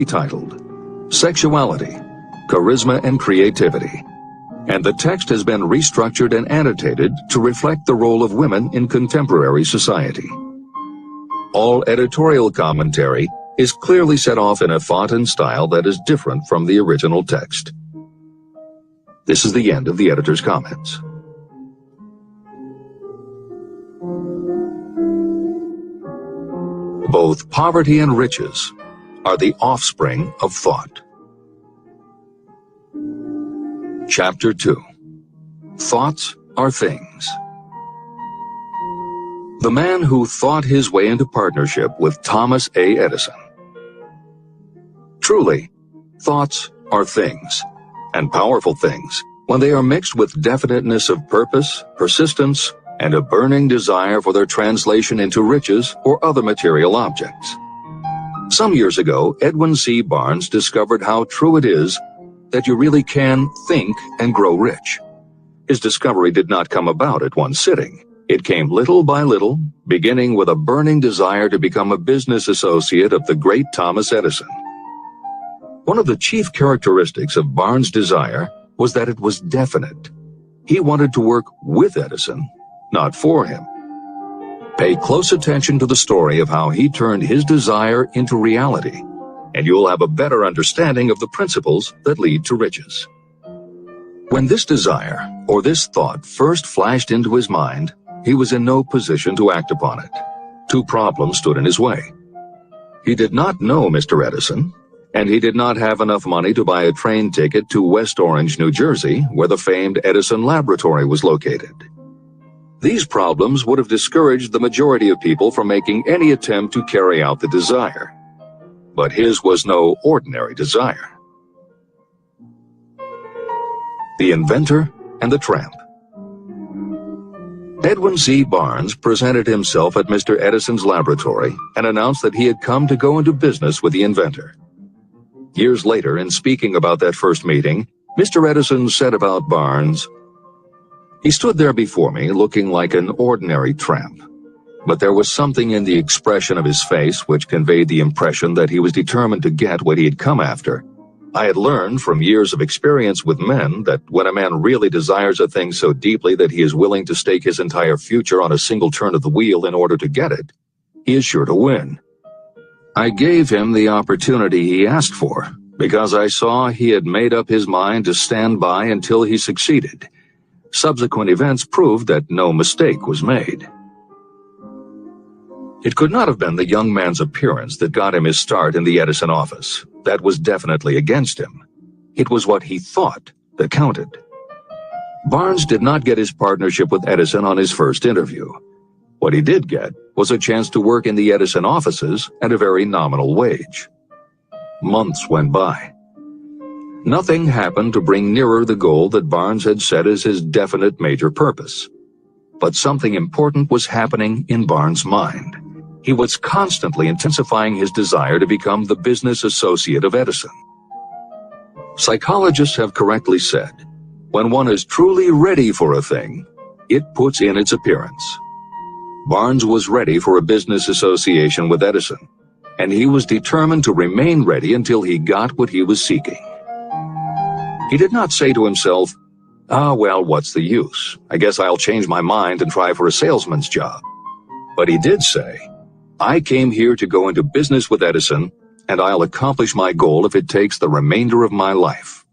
titled Sexuality, Charisma and Creativity, and the text has been restructured and annotated to reflect the role of women in contemporary society. All editorial commentary is clearly set off in a font and style that is different from the original text. This is the end of the editor's comments. Both poverty and riches are the offspring of thought. Chapter 2. Thoughts are things. The man who thought his way into partnership with Thomas A. Edison. Truly, thoughts are things, and powerful things, when they are mixed with definiteness of purpose, persistence, and a burning desire for their translation into riches or other material objects. Some years ago, Edwin C. Barnes discovered how true it is that you really can think and grow rich. His discovery did not come about at one sitting. It came little by little, beginning with a burning desire to become a business associate of the great Thomas Edison. One of the chief characteristics of Barnes' desire was that it was definite. He wanted to work with Edison, not for him. Pay close attention to the story of how he turned his desire into reality, and you'll have a better understanding of the principles that lead to riches. When this desire, or this thought, first flashed into his mind, he was in no position to act upon it. Two problems stood in his way. He did not know Mr. Edison, and he did not have enough money to buy a train ticket to West Orange, New Jersey, where the famed Edison Laboratory was located. These problems would have discouraged the majority of people from making any attempt to carry out the desire. But his was no ordinary desire. The Inventor and the Tramp. Edwin C. Barnes presented himself at Mr. Edison's laboratory and announced that he had come to go into business with the inventor. Years later, in speaking about that first meeting, Mr. Edison said about Barnes, "He stood there before me looking like an ordinary tramp, but there was something in the expression of his face which conveyed the impression that he was determined to get what he had come after. I had learned from years of experience with men that when a man really desires a thing so deeply that he is willing to stake his entire future on a single turn of the wheel in order to get it, he is sure to win. I gave him the opportunity he asked for, because I saw he had made up his mind to stand by until he succeeded. Subsequent events proved that no mistake was made." It could not have been the young man's appearance that got him his start in the Edison office. That was definitely against him. It was what he thought that counted. Barnes did not get his partnership with Edison on his first interview. What he did get was a chance to work in the Edison offices at a very nominal wage. Months went by. Nothing happened to bring nearer the goal that Barnes had set as his definite major purpose. But something important was happening in Barnes' mind. He was constantly intensifying his desire to become the business associate of Edison. Psychologists have correctly said, when one is truly ready for a thing, it puts in its appearance. Barnes was ready for a business association with Edison, and he was determined to remain ready until he got what he was seeking. He did not say to himself, well, what's the use? I guess I'll change my mind and try for a salesman's job. But he did say, I came here to go into business with Edison, and I'll accomplish my goal if it takes the remainder of my life.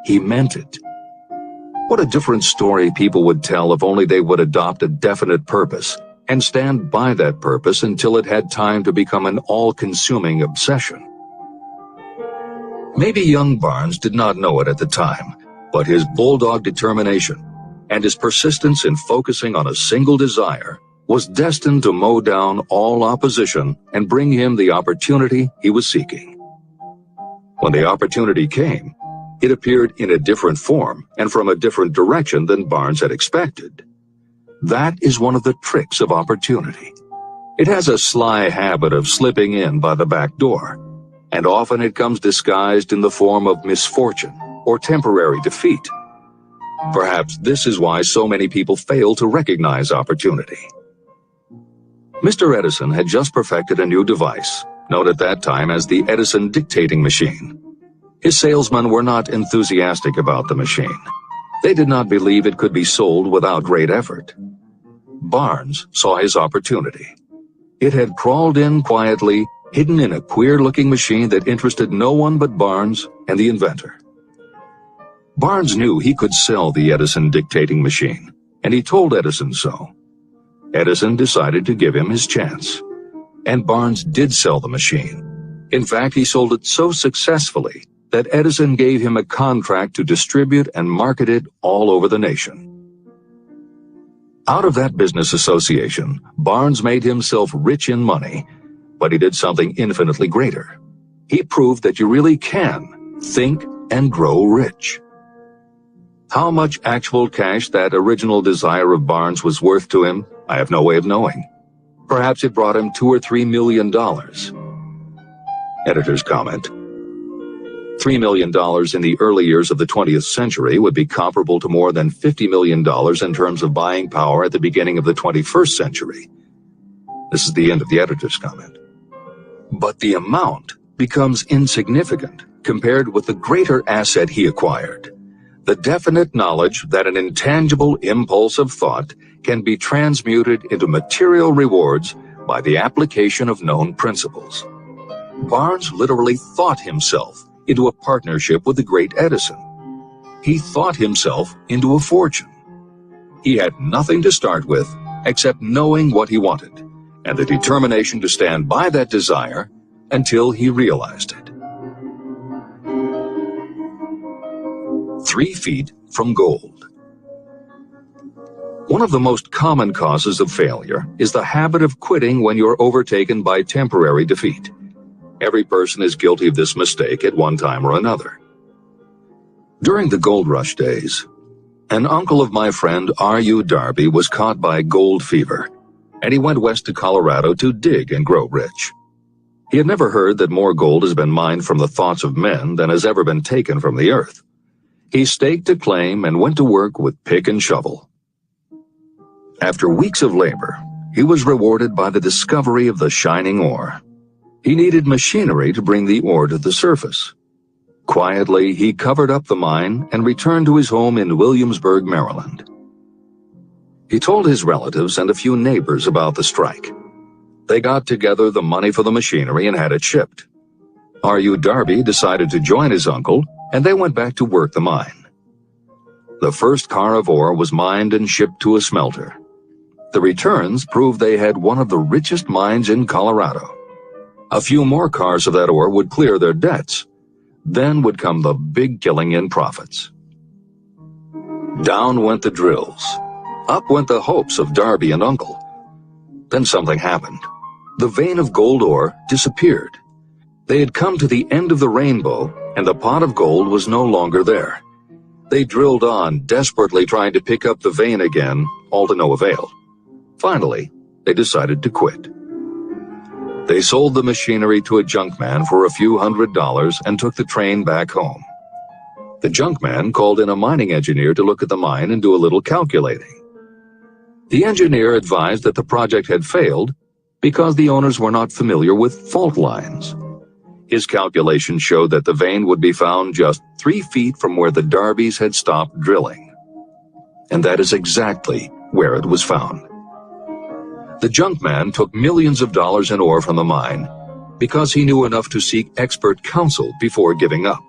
He meant it. What a different story people would tell if only they would adopt a definite purpose and stand by that purpose until it had time to become an all-consuming obsession. Maybe young Barnes did not know it at the time, but his bulldog determination and his persistence in focusing on a single desire was destined to mow down all opposition and bring him the opportunity he was seeking. When the opportunity came, it appeared in a different form and from a different direction than Barnes had expected. That is one of the tricks of opportunity. It has a sly habit of slipping in by the back door, and often it comes disguised in the form of misfortune or temporary defeat. Perhaps this is why so many people fail to recognize opportunity. Mr. Edison had just perfected a new device, known at that time as the Edison dictating machine. His salesmen were not enthusiastic about the machine. They did not believe it could be sold without great effort. Barnes saw his opportunity. It had crawled in quietly, hidden in a queer-looking machine that interested no one but Barnes and the inventor. Barnes knew he could sell the Edison dictating machine, and he told Edison so. Edison decided to give him his chance. And Barnes did sell the machine. In fact, he sold it so successfully that Edison gave him a contract to distribute and market it all over the nation. Out of that business association, Barnes made himself rich in money, but he did something infinitely greater. He proved that you really can think and grow rich. How much actual cash that original desire of Barnes was worth to him, I have no way of knowing. Perhaps it brought him $2 or $3 million. Editor's comment: $3 million in the early years of the 20th century would be comparable to more than $50 million in terms of buying power at the beginning of the 21st century. This is the end of the editor's comment. But the amount becomes insignificant compared with the greater asset he acquired: the definite knowledge that an intangible impulse of thought can be transmuted into material rewards by the application of known principles. Barnes literally thought himself into a partnership with the great Edison. He thought himself into a fortune. He had nothing to start with except knowing what he wanted and the determination to stand by that desire until he realized it. 3 feet from gold. One of the most common causes of failure is the habit of quitting when you're overtaken by temporary defeat. Every person is guilty of this mistake at one time or another. During the gold rush days, an uncle of my friend R.U. Darby was caught by gold fever, and he went west to Colorado to dig and grow rich. He had never heard that more gold has been mined from the thoughts of men than has ever been taken from the earth. He staked a claim and went to work with pick and shovel. After weeks of labor, he was rewarded by the discovery of the shining ore. He needed machinery to bring the ore to the surface. Quietly, he covered up the mine and returned to his home in Williamsburg, Maryland. He told his relatives and a few neighbors about the strike. They got together the money for the machinery and had it shipped. R.U. Darby decided to join his uncle, and they went back to work the mine. The first car of ore was mined and shipped to a smelter. The returns proved they had one of the richest mines in Colorado. A few more cars of that ore would clear their debts. Then would come the big killing in profits. Down went the drills. Up went the hopes of Darby and Uncle. Then something happened. The vein of gold ore disappeared. They had come to the end of the rainbow, and the pot of gold was no longer there. They drilled on, desperately trying to pick up the vein again, all to no avail. Finally, they decided to quit. They sold the machinery to a junkman for a few $100s and took the train back home. The junkman called in a mining engineer to look at the mine and do a little calculating. The engineer advised that the project had failed because the owners were not familiar with fault lines. His calculations showed that the vein would be found just 3 feet from where the Darbys had stopped drilling. And that is exactly where it was found. The junkman took millions of dollars in ore from the mine because he knew enough to seek expert counsel before giving up.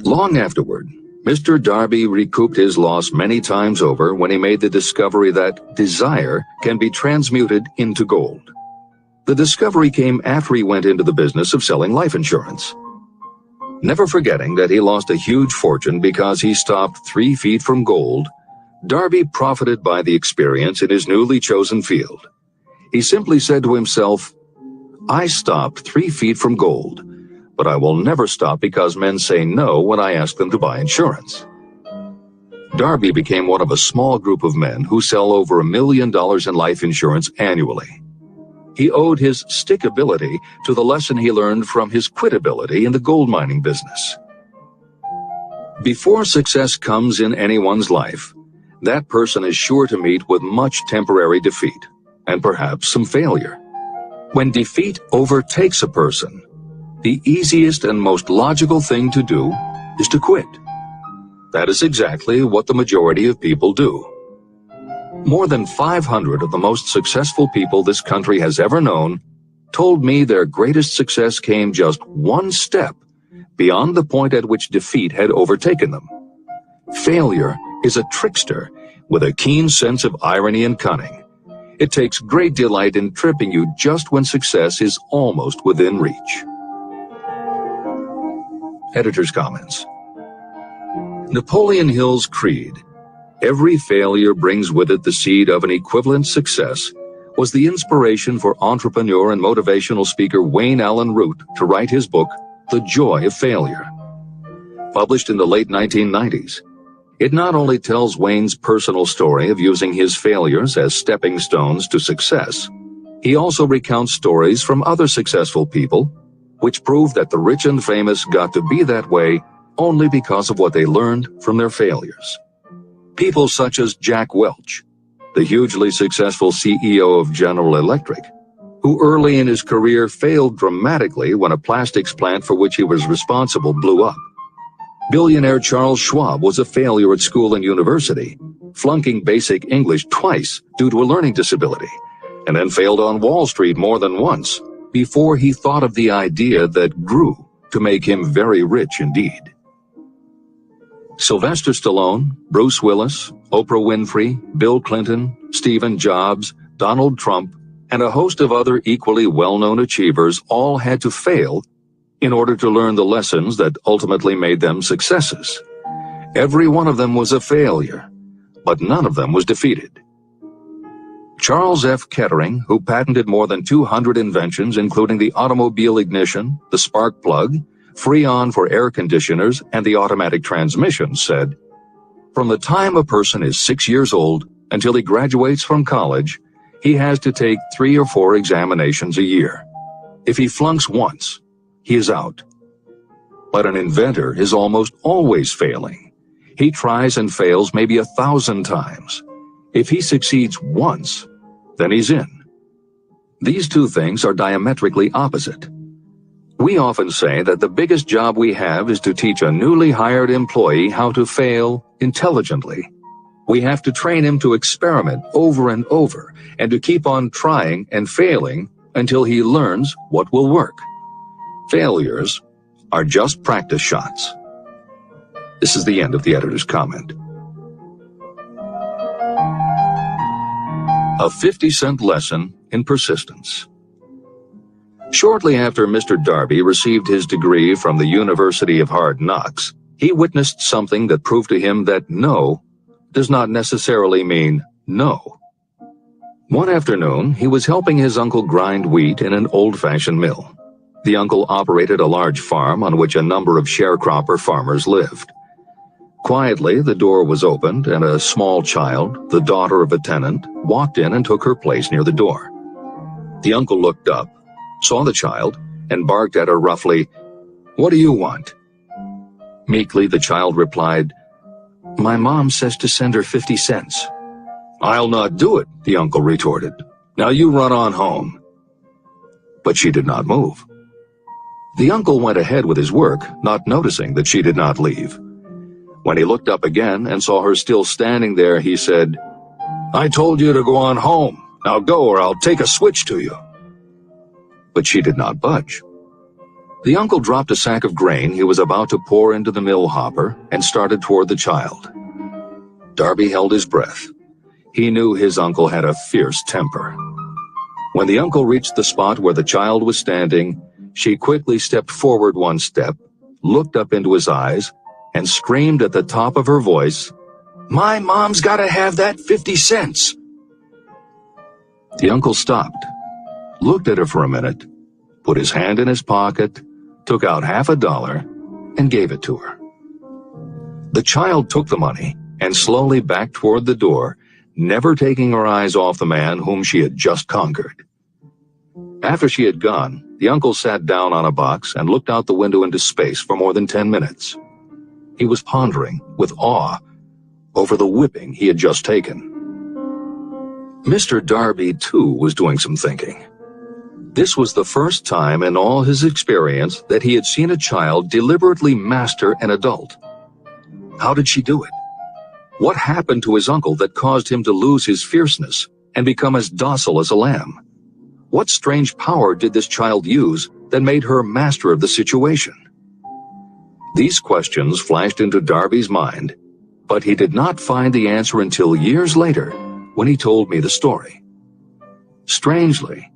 Long afterward, Mr. Darby recouped his loss many times over when he made the discovery that desire can be transmuted into gold. The discovery came after he went into the business of selling life insurance. Never forgetting that he lost a huge fortune because he stopped 3 feet from gold, Darby profited by the experience in his newly chosen field. He simply said to himself, "I stopped 3 feet from gold, but I will never stop because men say no when I ask them to buy insurance." Darby became one of a small group of men who sell over $1 million in life insurance annually. He owed his stickability to the lesson he learned from his quitability in the gold mining business. Before success comes in anyone's life, that person is sure to meet with much temporary defeat, and perhaps some failure. When defeat overtakes a person, the easiest and most logical thing to do is to quit. That is exactly what the majority of people do. More than 500 of the most successful people this country has ever known told me their greatest success came just one step beyond the point at which defeat had overtaken them. Failure is a trickster with a keen sense of irony and cunning. It takes great delight in tripping you just when success is almost within reach. Editor's comments. Napoleon Hill's creed, "Every failure brings with it the seed of an equivalent success," was the inspiration for entrepreneur and motivational speaker Wayne Allen Root to write his book, The Joy of Failure. Published in the late 1990s, it not only tells Wayne's personal story of using his failures as stepping stones to success, he also recounts stories from other successful people, which prove that the rich and famous got to be that way only because of what they learned from their failures. People such as Jack Welch, the hugely successful CEO of General Electric, who early in his career failed dramatically when a plastics plant for which he was responsible blew up. Billionaire Charles Schwab was a failure at school and university, flunking basic English twice due to a learning disability, and then failed on Wall Street more than once before he thought of the idea that grew to make him very rich indeed. Sylvester Stallone, Bruce Willis, Oprah Winfrey, Bill Clinton, Stephen Jobs, Donald Trump, and a host of other equally well-known achievers all had to fail in order to learn the lessons that ultimately made them successes. Every one of them was a failure, but none of them was defeated. Charles F. Kettering, who patented more than 200 inventions including the automobile ignition, the spark plug, Freon for air conditioners, and the automatic transmission, said, "From the time a person is 6 years old until he graduates from college, he has to take 3 or 4 examinations a year. If he flunks once, he is out. But an inventor is almost always failing. He tries and fails maybe 1,000 times. If he succeeds once, then he's in." These two things are diametrically opposite. We often say that the biggest job we have is to teach a newly hired employee how to fail intelligently. We have to train him to experiment over and over and to keep on trying and failing until he learns what will work. Failures are just practice shots. This is the end of the editor's comment. A 50-cent lesson in persistence. Shortly after Mr. Darby received his degree from the University of Hard Knocks, he witnessed something that proved to him that no does not necessarily mean no. One afternoon, he was helping his uncle grind wheat in an old-fashioned mill. The uncle operated a large farm on which a number of sharecropper farmers lived. Quietly, the door was opened and a small child, the daughter of a tenant, walked in and took her place near the door. The uncle looked up, saw the child, and barked at her roughly, "What do you want?" Meekly, the child replied, "My mom says to send her 50 cents. "I'll not do it," the uncle retorted. "Now you run on home." But she did not move. The uncle went ahead with his work, not noticing that she did not leave. When he looked up again and saw her still standing there, he said, "I told you to go on home. Now go or I'll take a switch to you." But she did not budge. The uncle dropped a sack of grain he was about to pour into the mill hopper and started toward the child. Darby held his breath. He knew his uncle had a fierce temper. When the uncle reached the spot where the child was standing, she quickly stepped forward one step, looked up into his eyes, and screamed at the top of her voice, "My mom's gotta have that 50 cents!" The uncle stopped, looked at her for a minute, put his hand in his pocket, took out $50 and gave it to her. The child took the money and slowly backed toward the door, never taking her eyes off the man whom she had just conquered. After she had gone, the uncle sat down on a box and looked out the window into space for more than 10 minutes. He was pondering, with awe, over the whipping he had just taken. Mr. Darby, too, was doing some thinking. This was the first time in all his experience that he had seen a child deliberately master an adult. How did she do it? What happened to his uncle that caused him to lose his fierceness and become as docile as a lamb? What strange power did this child use that made her master of the situation? These questions flashed into Darby's mind, but he did not find the answer until years later when he told me the story. Strangely,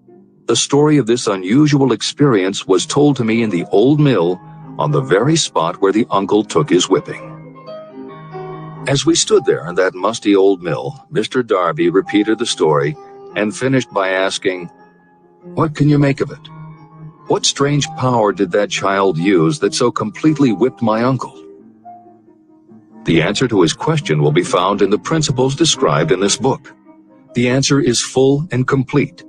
the story of this unusual experience was told to me in the old mill on the very spot where the uncle took his whipping. As we stood there in that musty old mill, Mr. Darby repeated the story and finished by asking, "What can you make of it? What strange power did that child use that so completely whipped my uncle?" The answer to his question will be found in the principles described in this book. The answer is full and complete.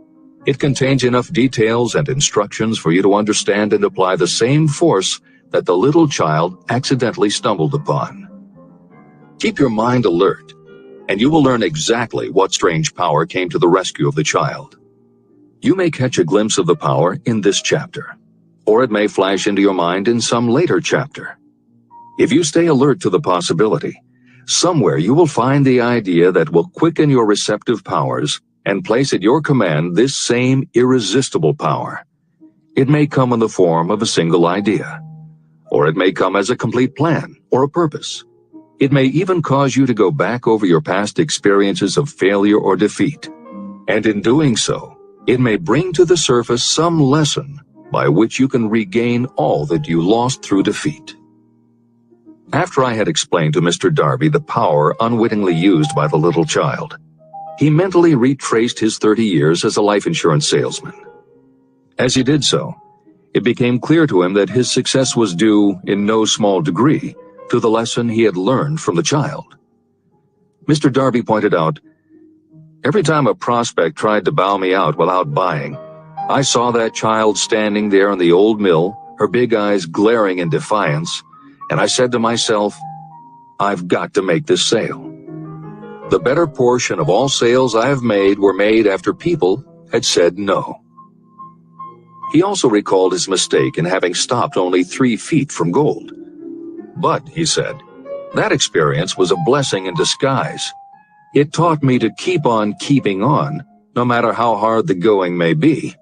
It contains enough details and instructions for you to understand and apply the same force that the little child accidentally stumbled upon. Keep your mind alert, and you will learn exactly what strange power came to the rescue of the child. You may catch a glimpse of the power in this chapter, or it may flash into your mind in some later chapter. If you stay alert to the possibility, somewhere you will find the idea that will quicken your receptive powers and place at your command this same irresistible power. It may come in the form of a single idea, or it may come as a complete plan or a purpose. It may even cause you to go back over your past experiences of failure or defeat, and in doing so, it may bring to the surface some lesson by which you can regain all that you lost through defeat. After I had explained to Mr. Darby the power unwittingly used by the little child, he mentally retraced his 30 years as a life insurance salesman. As he did so, it became clear to him that his success was due, in no small degree, to the lesson he had learned from the child. Mr. Darby pointed out, "Every time a prospect tried to bow me out without buying, I saw that child standing there in the old mill, her big eyes glaring in defiance, and I said to myself, I've got to make this sale. The better portion of all sales I have made were made after people had said no." He also recalled his mistake in having stopped only 3 feet from gold. "But," he said, "that experience was a blessing in disguise. It taught me to keep on keeping on, no matter how hard the going may be.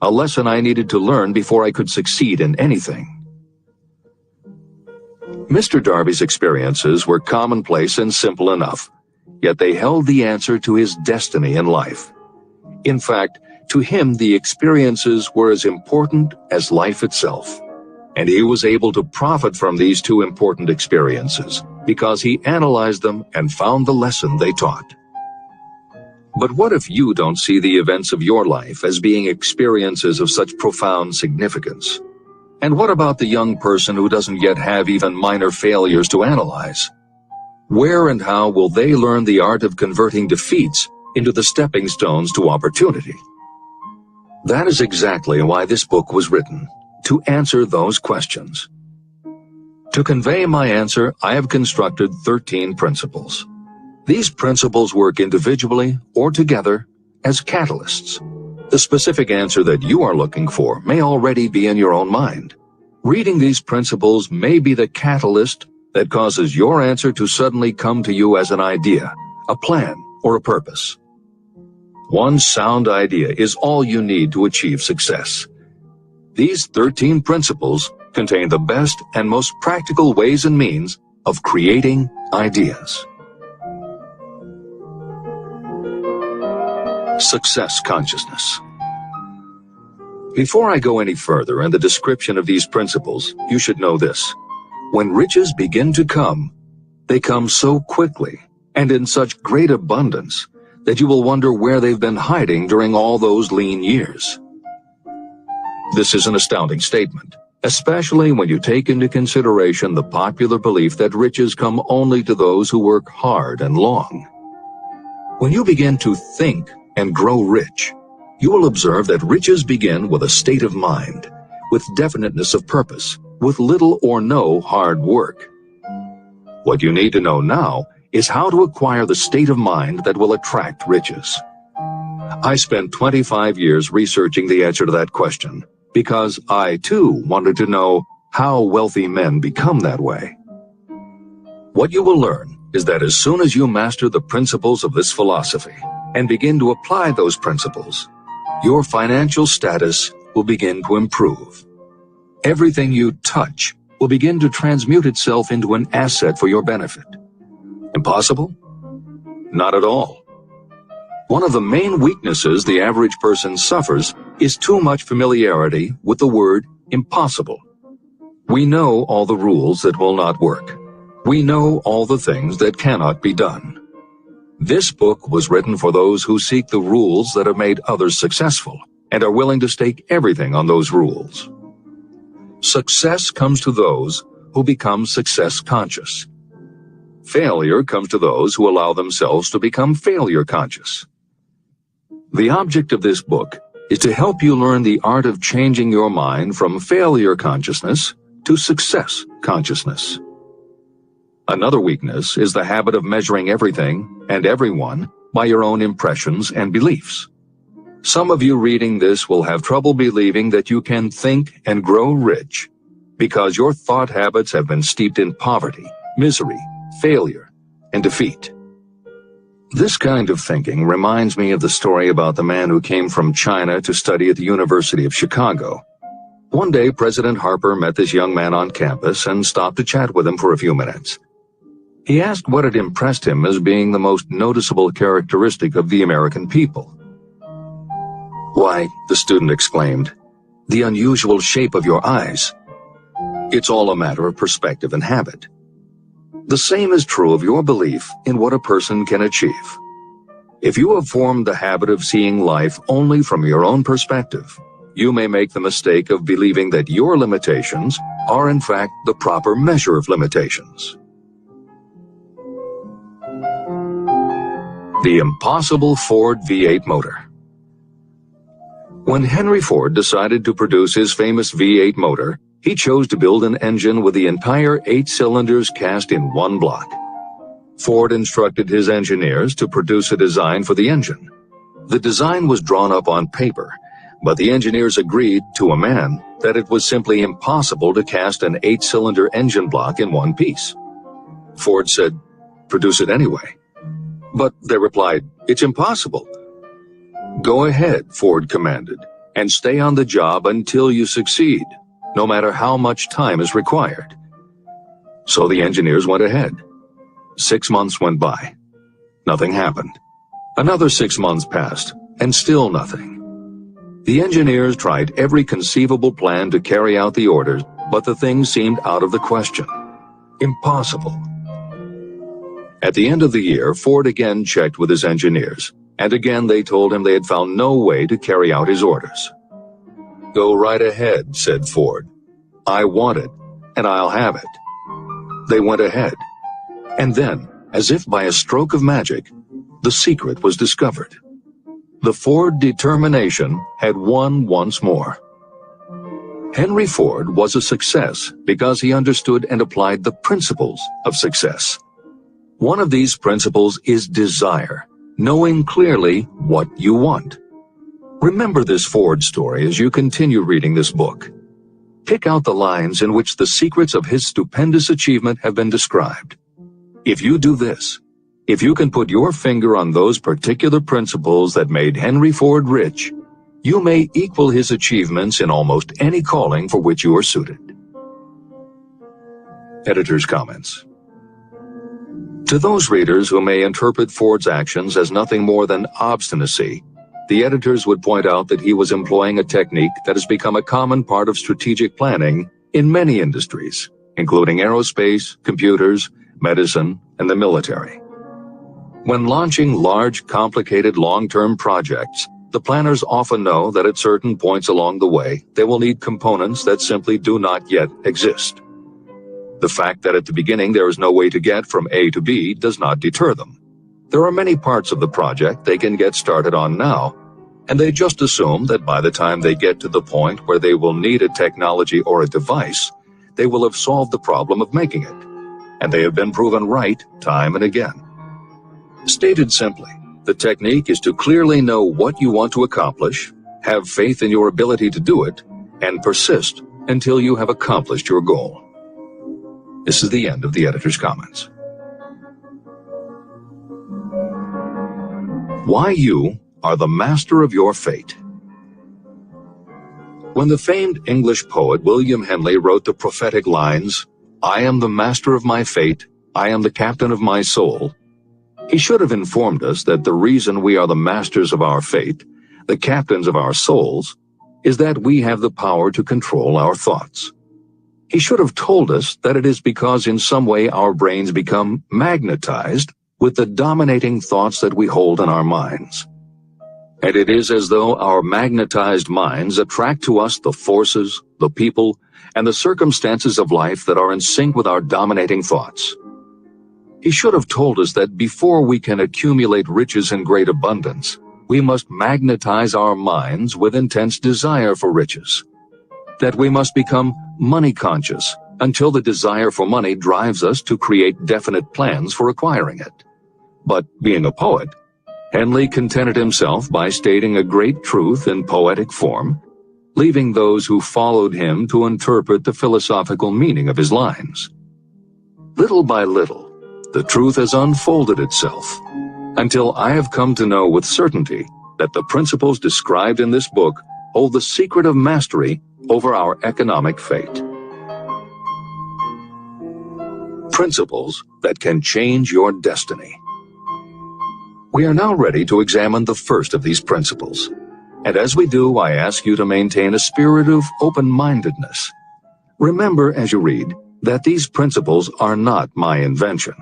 A lesson I needed to learn before I could succeed in anything." Mr. Darby's experiences were commonplace and simple enough, yet they held the answer to his destiny in life. In fact, to him the experiences were as important as life itself, and he was able to profit from these 2 important experiences because he analyzed them and found the lesson they taught. But what if you don't see the events of your life as being experiences of such profound significance? And what about the young person who doesn't yet have even minor failures to analyze? Where and how will they learn the art of converting defeats into the stepping stones to opportunity? That is exactly why this book was written, to answer those questions. To convey my answer, I have constructed 13 principles. These principles work individually or together as catalysts. The specific answer that you are looking for may already be in your own mind. Reading these principles may be the catalyst that causes your answer to suddenly come to you as an idea, a plan, or a purpose. One sound idea is all you need to achieve success. These 13 principles contain the best and most practical ways and means of creating ideas. Success consciousness. Before I go any further in the description of these principles, you should know this. When riches begin to come, they come so quickly and in such great abundance that you will wonder where they've been hiding during all those lean years. This is an astounding statement, especially when you take into consideration the popular belief that riches come only to those who work hard and long. When you begin to think and grow rich, you will observe that riches begin with a state of mind, with definiteness of purpose, with little or no hard work. What you need to know now is how to acquire the state of mind that will attract riches. I spent 25 years researching the answer to that question because I, too, wanted to know how wealthy men become that way. What you will learn is that as soon as you master the principles of this philosophy and begin to apply those principles, your financial status will begin to improve. Everything you touch will begin to transmute itself into an asset for your benefit. Impossible? Not at all. One of the main weaknesses the average person suffers is too much familiarity with the word impossible. We know all the rules that will not work. We know all the things that cannot be done. This book was written for those who seek the rules that have made others successful and are willing to stake everything on those rules. Success comes to those who become success conscious. Failure comes to those who allow themselves to become failure conscious. The object of this book is to help you learn the art of changing your mind from failure consciousness to success consciousness. Another weakness is the habit of measuring everything and everyone by your own impressions and beliefs. Some of you reading this will have trouble believing that you can think and grow rich because your thought habits have been steeped in poverty, misery, failure, and defeat. This kind of thinking reminds me of the story about the man who came from China to study at the University of Chicago. One day, President Harper met this young man on campus and stopped to chat with him for a few minutes. He asked what had impressed him as being the most noticeable characteristic of the American people. "Why," the student exclaimed, "the unusual shape of your eyes. It's all a matter of perspective and habit. The same is true of your belief in what a person can achieve. If you have formed the habit of seeing life only from your own perspective, you may make the mistake of believing that your limitations are in fact the proper measure of limitations." The impossible Ford V8 motor. When Henry Ford decided to produce his famous V8 motor, he chose to build an engine with the entire 8 cylinders cast in one block. Ford instructed his engineers to produce a design for the engine. The design was drawn up on paper, but the engineers agreed to a man that it was simply impossible to cast an 8-cylinder engine block in one piece. Ford said, "Produce it anyway." But they replied, "It's impossible." "Go ahead," Ford commanded, "and stay on the job until you succeed, no matter how much time is required." So the engineers went ahead. 6 months went by. Nothing happened. Another 6 months passed, and still nothing. The engineers tried every conceivable plan to carry out the orders, but the thing seemed out of the question. Impossible. At the end of the year, Ford again checked with his engineers, and again they told him they had found no way to carry out his orders. "Go right ahead," said Ford. "I want it, and I'll have it." They went ahead, and then, as if by a stroke of magic, the secret was discovered. The Ford determination had won once more. Henry Ford was a success because he understood and applied the principles of success. One of these principles is desire, knowing clearly what you want. Remember this Ford story as you continue reading this book. Pick out the lines in which the secrets of his stupendous achievement have been described. If you do this, if you can put your finger on those particular principles that made Henry Ford rich, you may equal his achievements in almost any calling for which you are suited. Editor's comments. To those readers who may interpret Ford's actions as nothing more than obstinacy, the editors would point out that he was employing a technique that has become a common part of strategic planning in many industries, including aerospace, computers, medicine, and the military. When launching large, complicated, long-term projects, the planners often know that at certain points along the way, they will need components that simply do not yet exist. The fact that at the beginning there is no way to get from A to B does not deter them. There are many parts of the project they can get started on now, and they just assume that by the time they get to the point where they will need a technology or a device, they will have solved the problem of making it, and they have been proven right time and again. Stated simply, The technique is to clearly know what you want to accomplish, have faith in your ability to do it, and persist until you have accomplished your goal. This is the end of the editor's comments. Why you are the master of your fate. When the famed English poet William Henley wrote the prophetic lines, "I am the master of my fate, I am the captain of my soul," he should have informed us that the reason we are the masters of our fate, the captains of our souls, is that we have the power to control our thoughts. He should have told us that it is because in some way our brains become magnetized with the dominating thoughts that we hold in our minds. And it is as though our magnetized minds attract to us the forces, the people, and the circumstances of life that are in sync with our dominating thoughts. He should have told us that before we can accumulate riches in great abundance, we must magnetize our minds with intense desire for riches. That we must become money conscious until the desire for money drives us to create definite plans for acquiring it. But being a poet, Henley contented himself by stating a great truth in poetic form, leaving those who followed him to interpret the philosophical meaning of his lines. Little by little, the truth has unfolded itself, until I have come to know with certainty that the principles described in this book hold the secret of mastery over our economic fate. Principles that can change your destiny. We are now ready to examine the first of these principles, and as we do, I ask you to maintain a spirit of open-mindedness. Remember as you read that these principles are not my invention,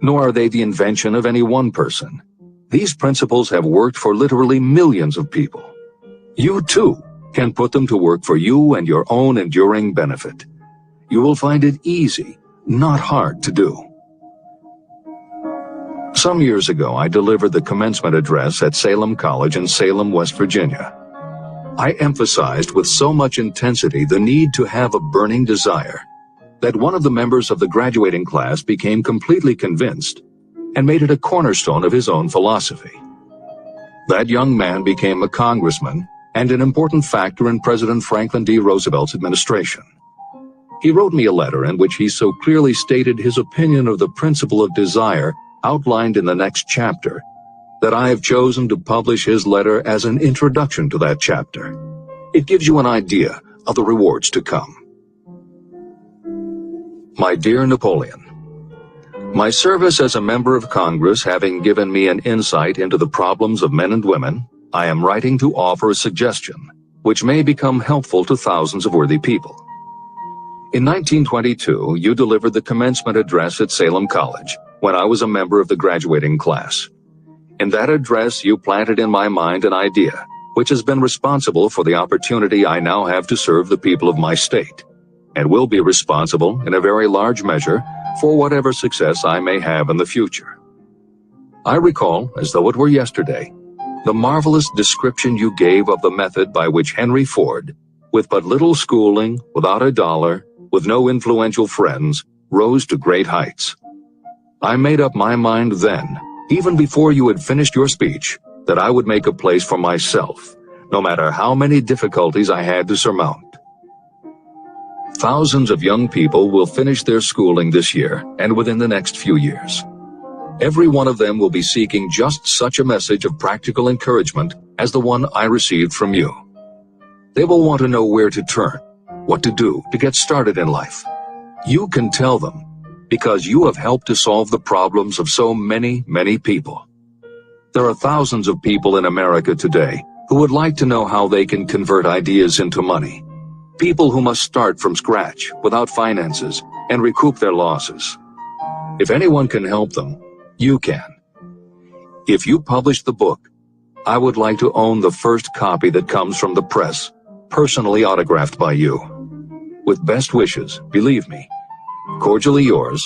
nor are they the invention of any one person. These principles have worked for literally millions of people. You too can put them to work for you and your own enduring benefit. You will find it easy, not hard to do. Some years ago, I delivered the commencement address at Salem College in Salem, West Virginia. I emphasized with so much intensity the need to have a burning desire that one of the members of the graduating class became completely convinced and made it a cornerstone of his own philosophy. That young man became a congressman and an important factor in President Franklin D. Roosevelt's administration. He wrote me a letter in which he so clearly stated his opinion of the principle of desire outlined in the next chapter, that I have chosen to publish his letter as an introduction to that chapter. It gives you an idea of the rewards to come. My dear Napoleon, my service as a member of Congress having given me an insight into the problems of men and women, I am writing to offer a suggestion which may become helpful to thousands of worthy people. In 1922, you delivered the commencement address at Salem College, when I was a member of the graduating class. In that address, you planted in my mind an idea, which has been responsible for the opportunity I now have to serve the people of my state, and will be responsible in a very large measure for whatever success I may have in the future. I recall, as though it were yesterday, the marvelous description you gave of the method by which Henry Ford, with but little schooling, without a dollar, with no influential friends, rose to great heights. I made up my mind then, even before you had finished your speech, that I would make a place for myself, no matter how many difficulties I had to surmount. Thousands of young people will finish their schooling this year and within the next few years. Every one of them will be seeking just such a message of practical encouragement as the one I received from you. They will want to know where to turn, what to do to get started in life. You can tell them, because you have helped to solve the problems of so many, many people. There are thousands of people in America today who would like to know how they can convert ideas into money. People who must start from scratch without finances and recoup their losses. If anyone can help them, you can. If you publish the book, I would like to own the first copy that comes from the press, personally autographed by you. With best wishes, believe me. Cordially yours,